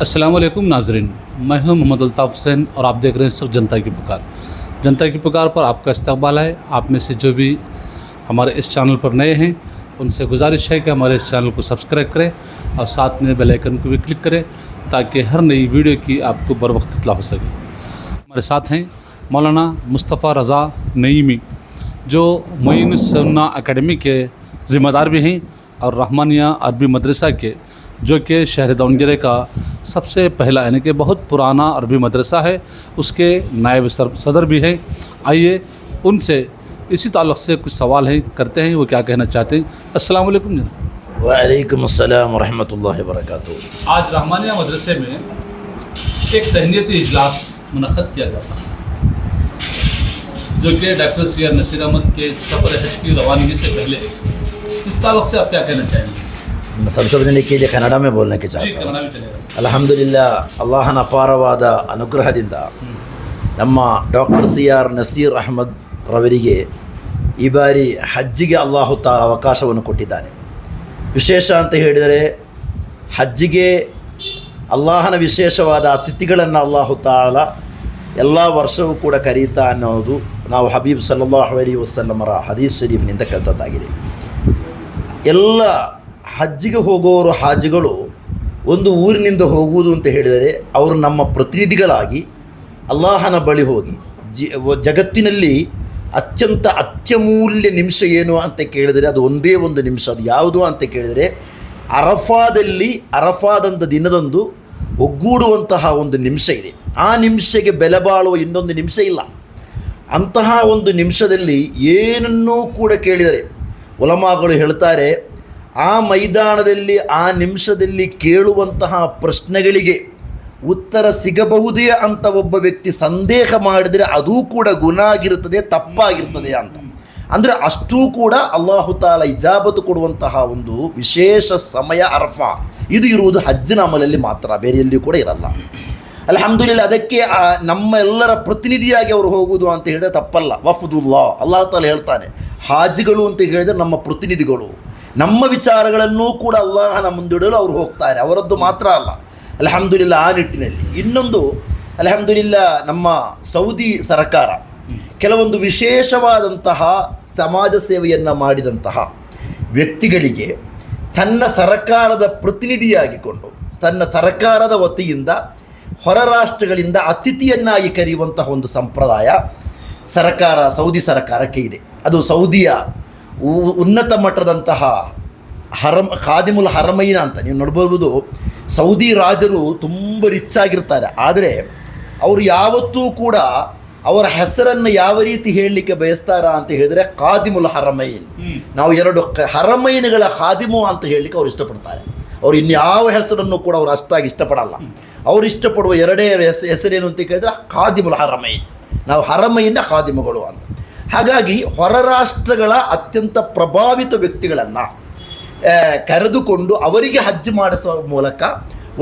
अस्सलाम वालेकुम नाजरीन, मैं हूं मोहम्मद अल्ताफ़ हुसैन और आप देख रहे हैं सिर्फ जनता की पुकार। जनता की पुकार पर आपका इस्तकबाल है। आप में से जो भी हमारे इस चैनल पर नए हैं उनसे गुजारिश है कि हमारे इस चैनल को सब्सक्राइब करें और साथ में बेल आइकन को भी क्लिक करें ताकि हर नई वीडियो की आपको बर वक्त इत्तला हो सके। हमारे साथ हैं मौलाना मुस्तफ़ा रज़ा नईमी, जो मुईन सुन्ना अकेडमी के ज़िम्मेदार भी हैं और रहमानिया अरबी मदरसा के, जो कि शहर दावनगेरे का सबसे पहला यानी कि बहुत पुराना अरबी मदरसा है, उसके नायब सदर भी हैं। आइए उनसे इसी ताल्लुक़ से कुछ सवाल हैं करते हैं, वो क्या कहना चाहते हैं। अस्सलाम वालेकुम जनाब। वालेकुम अस्सलाम व रहमतुल्लाहि व बरकातुहू। आज रहमानिया मदरसे में एक तहनीती इजलास मुनक़्क़द किया जाता है, जो कि डॉक्टर सीआर नसीर अहमद के सफ़र हज की रवानगी से पहले। इस ताल्लुक़ से आप क्या कहना चाहेंगे? ಸಂಶೋಧನೆ ಕೇಳಿ ಕನ್ನಡ में बोलने के चाहता कन्नड़ में चलेगा। ಅಲ್ಹಮ್ದುಲಿಲ್ಲಾ, ಅಲ್ಲಾಹನ ಅಪಾರವಾದ ಅನುಗ್ರಹದಿಂದ ನಮ್ಮ ಡಾಕ್ಟರ್ CR ನಸೀರ್ ಅಹಮದ್ ರವರಿಗೆ ಈ ಬಾರಿ ಹಜ್ಜಿಗೆ ಅಲ್ಲಾಹು ತಾಲ ಅವಕಾಶವನ್ನು ಕೊಟ್ಟಿದ್ದಾನೆ. ವಿಶೇಷ ಅಂತ ಹೇಳಿದರೆ ಹಜ್ಜಿಗೆ ಅಲ್ಲಾಹನ ವಿಶೇಷವಾದ ಅತಿಥಿಗಳನ್ನು ಅಲ್ಲಾಹು ತಾಲ ಎಲ್ಲ ವರ್ಷವೂ ಕೂಡ ಕರೀತಾ ಅನ್ನೋದು ನಾವು ಹಬೀಬ್ ಸಲ್ಲಲ್ಲಾಹು ಅಲೈಹಿ ವಸಲ್ಲಮರ ಹದೀಸ್ ಶರೀಫ್ನಿಂದ ಕಲಿತದ್ದಾಗಿದೆ. ಎಲ್ಲ ಹಜ್ಜಿಗೆ ಹೋಗೋರು ಹಾಜಿಗಳು ಒಂದು ಊರಿನಿಂದ ಹೋಗುವುದು ಅಂತ ಹೇಳಿದರೆ ಅವರು ನಮ್ಮ ಪ್ರತಿನಿಧಿಗಳಾಗಿ ಅಲ್ಲಾಹನ ಬಳಿ ಹೋಗಿ ಜಗತ್ತಿನಲ್ಲಿ ಅತ್ಯಂತ ಅತ್ಯಮೂಲ್ಯ ನಿಮಿಷ ಏನು ಅಂತ ಕೇಳಿದರೆ ಅದು ಒಂದೇ ಒಂದು ನಿಮಿಷ. ಅದು ಯಾವುದು ಅಂತ ಕೇಳಿದರೆ ಅರಫಾದಂಥ ದಿನದಂದು ಒಗ್ಗೂಡುವಂತಹ ಒಂದು ನಿಮಿಷ ಇದೆ. ಆ ನಿಮಿಷಕ್ಕೆ ಬೆಲೆ ಬಾಳುವ ಇನ್ನೊಂದು ನಿಮಿಷ ಇಲ್ಲ. ಅಂತಹ ಒಂದು ನಿಮಿಷದಲ್ಲಿ ಏನನ್ನೂ ಕೂಡ ಕೇಳಿದರೆ ಉಲಮಾಗಳು ಹೇಳ್ತಾರೆ, ಆ ಮೈದಾನದಲ್ಲಿ ಆ ನಿಮಿಷದಲ್ಲಿ ಕೇಳುವಂತಹ ಪ್ರಶ್ನೆಗಳಿಗೆ ಉತ್ತರ ಸಿಗಬಹುದೇ ಅಂತ ಒಬ್ಬ ವ್ಯಕ್ತಿ ಸಂದೇಹ ಮಾಡಿದರೆ ಅದೂ ಕೂಡ ಗುಣ ಆಗಿರುತ್ತದೆ, ತಪ್ಪಾಗಿರ್ತದೆ ಅಂತ. ಅಂದರೆ ಅಷ್ಟೂ ಕೂಡ ಅಲ್ಲಾಹು ತಾಲ ಇಜಾಬತ್ತು ಕೊಡುವಂತಹ ಒಂದು ವಿಶೇಷ ಸಮಯ ಅರಫಾ. ಇದು ಇರುವುದು ಹಜ್ಜಿನ ಅಮಲಲ್ಲಿ ಮಾತ್ರ, ಬೇರೆ ಎಲ್ಲಿಯೂ ಕೂಡ ಇರಲ್ಲ. ಅಲ್ಹಮ್ದುಲಿಲ್ಲಾ, ಅದಕ್ಕೆ ನಮ್ಮ ಎಲ್ಲರ ಪ್ರತಿನಿಧಿಯಾಗಿ ಅವರು ಹೋಗುವುದು ಅಂತ ಹೇಳಿದ್ರೆ ತಪ್ಪಲ್ಲ. ವಫ್ದುಲ್ಲಾ, ಅಲ್ಲಾಹು ತಾಲ ಹೇಳ್ತಾನೆ, ಹಾಜಿಗಳು ಅಂತ ಹೇಳಿದರೆ ನಮ್ಮ ಪ್ರತಿನಿಧಿಗಳು, ನಮ್ಮ ವಿಚಾರಗಳನ್ನೂ ಕೂಡ ಅಲ್ಲಾಹನ ಮುಂದಿಡಲು ಅವರು ಹೋಗ್ತಾರೆ. ಅವರದ್ದು ಮಾತ್ರ ಅಲ್ಲ, ಅಲ್ಹಮ್ದುಲಿಲ್ಲಾ. ಆ ನಿಟ್ಟಿನಲ್ಲಿ ಇನ್ನೊಂದು, ಅಲ್ಹಮ್ದುಲಿಲ್ಲಾ, ನಮ್ಮ ಸೌದಿ ಸರ್ಕಾರ ಕೆಲವೊಂದು ವಿಶೇಷವಾದಂತಹ ಸಮಾಜ ಸೇವೆಯನ್ನು ಮಾಡಿದಂತಹ ವ್ಯಕ್ತಿಗಳಿಗೆ ತನ್ನ ಸರ್ಕಾರದ ಪ್ರತಿನಿಧಿಯಾಗಿಕೊಂಡು ತನ್ನ ಸರ್ಕಾರದ ವತಿಯಿಂದ ಹೊರ ರಾಷ್ಟ್ರಗಳಿಂದ ಅತಿಥಿಯನ್ನಾಗಿ ಕರೆಯುವಂತಹ ಒಂದು ಸಂಪ್ರದಾಯ ಸೌದಿ ಸರ್ಕಾರಕ್ಕೆ ಇದೆ. ಅದು ಸೌದಿಯ ಉನ್ನತ ಮಟ್ಟದಂತಹ ಖಾದಿಮುಲ್ ಹರಮೈನ ಅಂತ ನೀವು ನೋಡ್ಬೋದು. ಸೌದಿ ರಾಜರು ತುಂಬ ರಿಚ್ ಆಗಿರ್ತಾರೆ, ಆದರೆ ಅವರು ಯಾವತ್ತೂ ಕೂಡ ಅವರ ಹೆಸರನ್ನು ಯಾವ ರೀತಿ ಹೇಳಲಿಕ್ಕೆ ಬಯಸ್ತಾರ ಅಂತ ಹೇಳಿದರೆ ಖಾದಿಮುಲ್ ಹರಮೈನ್. ನಾವು ಎರಡು ಹರಮೈನ್ಗಳ ಖಾದಿಮು ಅಂತ ಹೇಳಲಿಕ್ಕೆ ಅವರು ಇಷ್ಟಪಡ್ತಾರೆ. ಅವರು ಇನ್ಯಾವ ಹೆಸರನ್ನು ಕೂಡ ಅವರು ಅಷ್ಟಾಗಿ ಇಷ್ಟಪಡಲ್ಲ. ಅವರು ಇಷ್ಟಪಡುವ ಎರಡೇ ಹೆಸರೇನು ಅಂತ ಕೇಳಿದರೆ ಖಾದಿಮುಲ್ ಹರಮೈನ್. ನಾವು ಹರಮೈನ ಖಾದಿಮುಗಳು ಅಂತ. ಹಾಗಾಗಿ ಹೊರ ರಾಷ್ಟ್ರಗಳ ಅತ್ಯಂತ ಪ್ರಭಾವಿತ ವ್ಯಕ್ತಿಗಳನ್ನು ಕರೆದುಕೊಂಡು ಅವರಿಗೆ ಹಜ್ ಮಾಡಿಸುವ ಮೂಲಕ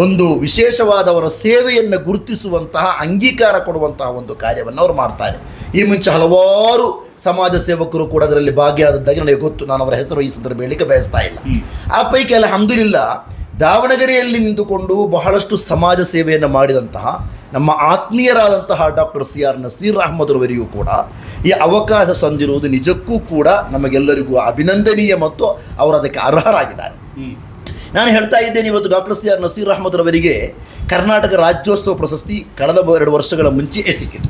ಒಂದು ವಿಶೇಷವಾದವರ ಸೇವೆಯನ್ನು ಗುರುತಿಸುವಂತಹ, ಅಂಗೀಕಾರ ಕೊಡುವಂತಹ ಒಂದು ಕಾರ್ಯವನ್ನು ಅವರು ಮಾಡ್ತಾರೆ. ಈ ಮುಂಚೆ ಹಲವಾರು ಸಮಾಜ ಸೇವಕರು ಕೂಡ ಅದರಲ್ಲಿ ಭಾಗಿಯಾದದ್ದಾಗಿ ನನಗೆ ಗೊತ್ತು. ನಾನು ಅವರ ಹೆಸರು ಈ ಸಂದರ್ಭ ಹೇಳಲಿಕ್ಕೆ ಬಯಸ್ತಾ ಇಲ್ಲ. ಆ ಪೈಕಿ ಅಲ್ಹಮ್ದುಲಿಲ್ಲಾ ದಾವಣಗೆರೆಯಲ್ಲಿ ನಿಂತುಕೊಂಡು ಬಹಳಷ್ಟು ಸಮಾಜ ಸೇವೆಯನ್ನು ಮಾಡಿದಂತಹ ನಮ್ಮ ಆತ್ಮೀಯರಾದಂತಹ ಡಾಕ್ಟರ್ CR ನಸೀರ್ ಅಹಮದ್ ರವರಿಗೂ ಕೂಡ ಈ ಅವಕಾಶ ಸಂದಿರುವುದು ನಿಜಕ್ಕೂ ಕೂಡ ನಮಗೆಲ್ಲರಿಗೂ ಅಭಿನಂದನೀಯ ಮತ್ತು ಅವರು ಅದಕ್ಕೆ ಅರ್ಹರಾಗಿದ್ದಾರೆ. ನಾನು ಹೇಳ್ತಾ ಇದ್ದೇನೆ, ಇವತ್ತು ಡಾಕ್ಟರ್ CR ನಸೀರ್ ಅಹಮದ್ ರವರಿಗೆ ಕರ್ನಾಟಕ ರಾಜ್ಯೋತ್ಸವ ಪ್ರಶಸ್ತಿ ಕಳೆದ 2 ವರ್ಷಗಳ ಮುಂಚೆಯೇ ಸಿಕ್ಕಿತು.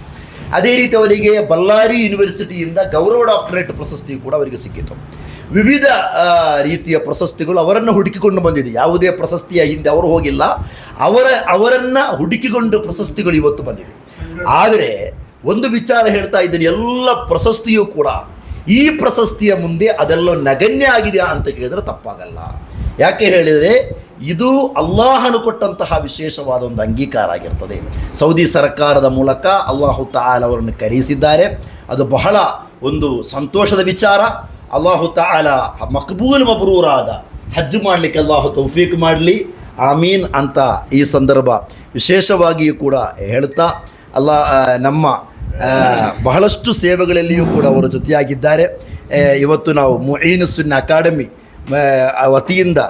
ಅದೇ ರೀತಿ ಅವರಿಗೆ ಬಳ್ಳಾರಿ ಯೂನಿವರ್ಸಿಟಿಯಿಂದ ಗೌರವ ಡಾಕ್ಟರೇಟ್ ಪ್ರಶಸ್ತಿ ಕೂಡ ಅವರಿಗೆ ಸಿಕ್ಕಿತು. ವಿವಿಧ ರೀತಿಯ ಪ್ರಶಸ್ತಿಗಳು ಅವರನ್ನು ಹುಡುಕಿಕೊಂಡು ಬಂದಿದೆ. ಯಾವುದೇ ಪ್ರಶಸ್ತಿಯ ಹಿಂದೆ ಅವರು ಹೋಗಿಲ್ಲ, ಅವರನ್ನು ಹುಡುಕಿಕೊಂಡು ಪ್ರಶಸ್ತಿಗಳು ಇವತ್ತು ಬಂದಿದೆ. ಆದರೆ ಒಂದು ವಿಚಾರ ಹೇಳ್ತಾ ಇದ್ದೇನೆ, ಎಲ್ಲ ಪ್ರಶಸ್ತಿಯೂ ಕೂಡ ಈ ಪ್ರಶಸ್ತಿಯ ಮುಂದೆ ಅದೆಲ್ಲ ನಗಣ್ಯ ಆಗಿದೆ ಅಂತ ಕೇಳಿದರೆ ತಪ್ಪಾಗಲ್ಲ. ಯಾಕೆ ಹೇಳಿದರೆ ಇದು ಅಲ್ಲಾಹನು ಕೊಟ್ಟಂತಹ ವಿಶೇಷವಾದ ಒಂದು ಅಂಗೀಕಾರ ಆಗಿರ್ತದೆ. ಸೌದಿ ಸರ್ಕಾರದ ಮೂಲಕ ಅಲ್ಲಾಹು ತಾಲ ಅವರನ್ನು ಕರೆಯಿಸಿದ್ದಾರೆ. ಅದು ಬಹಳ ಒಂದು ಸಂತೋಷದ ವಿಚಾರ. ಅಲ್ಲಾಹು ತಾಲ ಮಕ್ಬೂಲ್ ಮಬ್ರೂರಾದ ಹಜ್ ಮಾಡಲಿಕ್ಕೆ ಅಲ್ಲಾಹು ತೌಫೀಕ್ ಮಾಡಲಿ, ಆಮೀನ್ ಅಂತ ಈ ಸಂದರ್ಭ ವಿಶೇಷವಾಗಿಯೂ ಕೂಡ ಹೇಳ್ತಾ, ನಮ್ಮ ಬಹಳಷ್ಟು ಸೇವೆಗಳಲ್ಲಿಯೂ ಕೂಡ ಅವರ ಜೊತೆಯಾಗಿದ್ದಾರೆ. ಇವತ್ತು ನಾವು ಮುഈನ್ ಸುನ್ನ ಅಕಾಡೆಮಿ ವತಿಯಿಂದ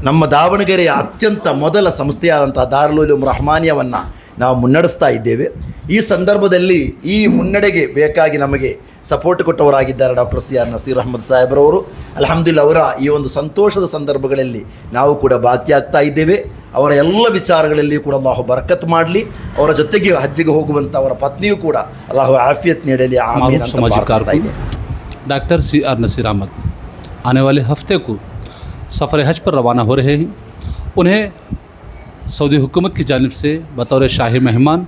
ನಮ್ಮ ದಾವಣಗೆರೆಯ ಅತ್ಯಂತ ಮೊದಲ ಸಂಸ್ಥೆಯಾದಂಥ ದಾರುಲ್ ಉಲೂಮ್ ರಹಮಾನಿಯವನ್ನು ನಾವು ಮುನ್ನಡೆಸ್ತಾ ಇದ್ದೇವೆ. ಈ ಸಂದರ್ಭದಲ್ಲಿ ಈ ಮುನ್ನಡೆಗೆ ಬೇಕಾಗಿ ನಮಗೆ ಸಪೋರ್ಟ್ ಕೊಟ್ಟವರಾಗಿದ್ದಾರೆ ಡಾಕ್ಟರ್ ಸಿ.ಆರ್. ನಸೀರ್ ಅಹಮದ್ ಸಾಹೇಬ್ರವರು. ಅಲ್ಹಮ್ದುಲಿಲ್ಲಾ, ಅವರ ಈ ಒಂದು ಸಂತೋಷದ ಸಂದರ್ಭಗಳಲ್ಲಿ ನಾವು ಕೂಡ ಭಾಗಿಯಾಗ್ತಾ ಇದ್ದೇವೆ. ಅವರ ಎಲ್ಲ ವಿಚಾರಗಳಲ್ಲಿಯೂ ಕೂಡ ಅಲ್ಲಾಹು ಬರಕತ್ ಮಾಡಲಿ. ಅವರ ಜೊತೆಗೆ ಹಜ್ಜಿಗೆ ಹೋಗುವಂಥ ಅವರ ಪತ್ನಿಯೂ ಕೂಡ ಅಲ್ಲಾಹು ಆಫಿಯತ್ ನೀಡಲಿ, ಆಮೀನ್ ಅಂತ ಪ್ರಾರ್ಥಿಸ್ತಾ ಇದ್ದೇನೆ. Doctor CR. नसीर अहमद आने वाले हफ्ते को सफ़र हज पर रवाना हो रहे हैं. उन्हें सऊदी हुकूमत की जानिब से बतौर शाही मेहमान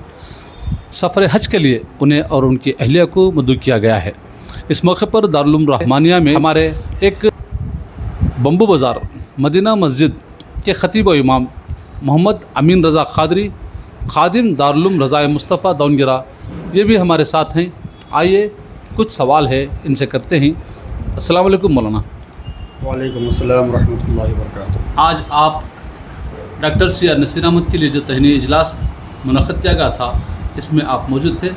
सफ़र हज के लिए उन्हें और उनकी अहलिया को मदऊ किया गया है. इस मौके पर दारुल उलूम रहमानिया में हमारे एक बम्बू बाज़ार मदीना मस्जिद के ख़तीब व इमाम मोहम्मद अमीन रज़ा क़ादरी खादिम दारुल उलूम रज़ाए मुस्तफ़ा दावनगिरा ये भी हमारे साथ हैं. आइए कुछ सवाल है इनसे करते हैं. अस्सलाम वालेकुम मौलाना. वालेकुम अस्सलाम रहमतुल्लाहि व बरकातुहू. आज आप डॉक्टर सी.आर. नसीर अहमद के लिए जो तहनी इजलास मुनक़्क़िद किया गया था इसमें आप मौजूद थे.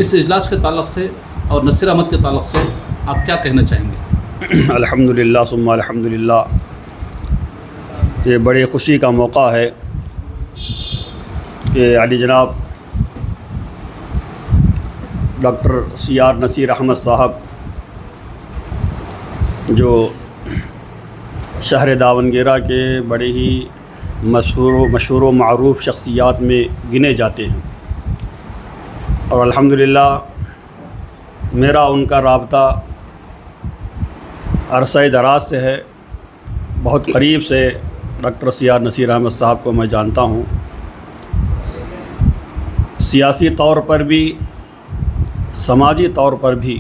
इस इजलास के ताल्लुक़ से और नसीर अहमद के ताल्लुक़ से आप क्या कहना चाहेंगे? अल्हम्दुलिल्लाह सुम्मा अल्हम्दुलिल्लाह, ये बड़ी ख़ुशी का मौका है कि अली जनाब डॉक्टर सी.आर. नसीर अहमद साहब जो शहर दावनगेरा के बड़े ही मशहूर व मरूफ़ शख्सियात में गिने जाते हैं और अल्हम्दुलिल्लाह मेरा उनका राबता अरसा दराज से है. बहुत करीब से डॉक्टर सी.आर. नसीर अहमद साहब को मैं जानता हूँ. सियासी तौर पर भी, समाजी तौर पर भी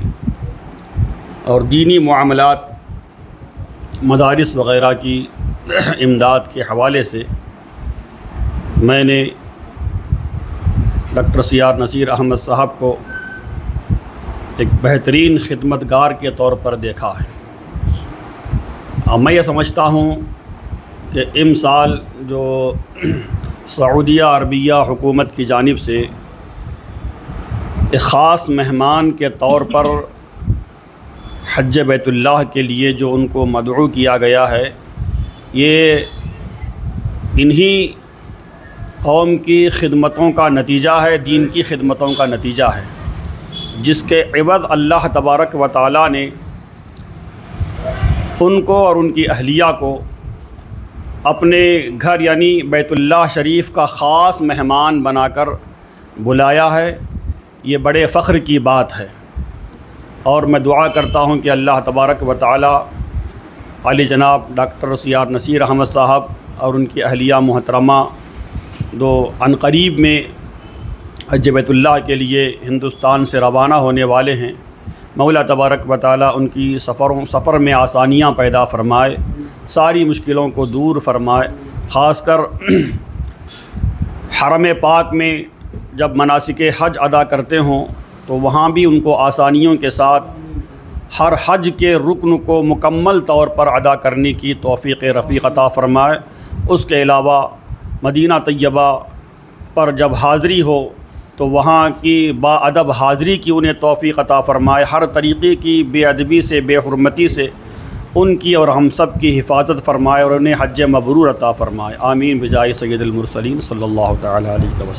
और दीनी मामलात मदारिस वग़ैरह की इमदाद के हवाले से मैंने डॉक्टर सी.आर. नसीर अहमद साहब को एक बेहतरीन खिदमतगार के तौर पर देखा है. मैं ये समझता हूँ कि इमसाल जो सऊदिया अरबिया हुकूमत की जानिब से एक ख़ास मेहमान के तौर पर हज बैतुल्लाह के लिए जो उनको मदऊ किया गया है, ये इन्हीं कौम की खिदमतों का नतीजा है, दीन की खिदमतों का नतीजा है, जिसके इवज़ अल्लाह तबारक व तआला ने उनको और उनकी अहलिया को अपने घर यानी बैतुल्लाह शरीफ का ख़ास मेहमान बनाकर बुलाया है. ये बड़े फ़ख्र की बात है और मैं दुआ करता हूँ कि अल्लाह तबारक व तआला अली जनाब डॉक्टर सी.आर. नसीर अहमद साहब और उनकी अहलिया मोहतरमा दो अनकरीब में हज बैतुल्लाह के लिए हिंदुस्तान से रवाना होने वाले हैं. मौला तबारक व तआला उनकी सफ़र में आसानियाँ पैदा फ़रमाए, सारी मुश्किलों को दूर फ़रमाए. ख़ासकर हरम पाक में जब मनासिके हज अदा करते हों तो वहाँ भी उनको आसानियों के साथ हर हज के रुकन को मुकम्मल तौर पर अदा करने की तौफ़ीक़ रफ़ीक़ अता फ़रमाए. उसके अलावा मदीना तैयबा पर जब हाज़री हो तो वहाँ की बाअदब हाज़री की उन्हें तौफ़ीक़ अता फ़रमाए. हर तरीक़े की बेअदबी से, बेहुरमती से उनकी और हम सब की हिफाजत फ़रमाए और उन्हें हज मबरूर अता फ़रमाए. आमीन बिजाए सय्यदुल मुरसलीन सल्लल्लाहु तआला अलैहि वसल्लम.